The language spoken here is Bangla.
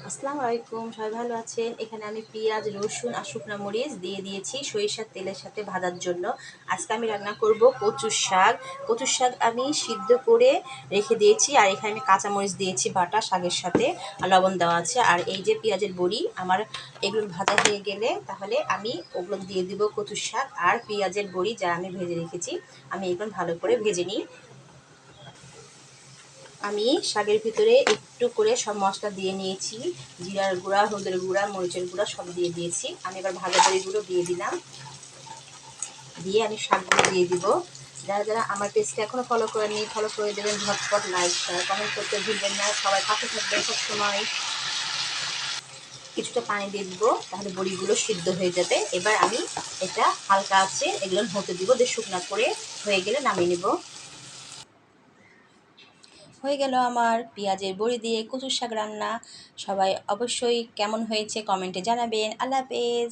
আসসালামু আলাইকুম, সবাই ভালো আছেন? এখানে আমি পেঁয়াজ, রসুন আর শুকনা মরিচ দিয়ে দিয়েছি সরিষার তেলের সাথে ভাজার জন্য। আজকে আমি রান্না করব কচুর শাক। কচুর শাক আমি সিদ্ধ করে রেখে দিয়েছি, আর এখানে আমি কাঁচা মরিচ দিয়েছি বাটা শাকের সাথে, আর লবণ দেওয়া আছে। আর এই যে পেঁয়াজের বড়ি আমার, এগুলো ভাজা হয়ে গেলে তাহলে আমি ওগুলো দিয়ে দিব কচুর শাক আর পেঁয়াজের বড়ি যা আমি ভেজে রেখেছি। আমি এগুলো ভালো করে ভেজে নিই। আমি শাকের ভিতরে একটু করে সব মশলা দিয়ে নিয়েছি, জিরার গুঁড়া, হলুদের গুঁড়া, মরিচের গুঁড়া সব দিয়ে দিয়েছি। আমি এবার ভাজা বড়িগুলো দিয়ে দিলাম, দিয়ে আমি শাকগুলো দিয়ে দিব। যারা যারা আমার পেজটা এখনও ফলো করেননি, ফলো করে দেবেন। ঝটপট লাইক শেয়ার কমেন্ট করতে ভুলবেন না। সবাই পাশে থাকবেন সবসময়। কিছুটা পানি দিয়ে দিব, তাহলে বড়িগুলো সিদ্ধ হয়ে যাবে। এবার আমি এটা হালকা আছে এগুলো হতে দিব, দিয়ে শুকনা করে হয়ে গেলে নামিয়ে নেব। হয়ে গেল আমার পেঁয়াজের বড়ি দিয়ে কচুর শাক রান্না। সবাই অবশ্যই কেমন হয়েছে কমেন্টে জানাবেন। আল্লাহ হাফেজ।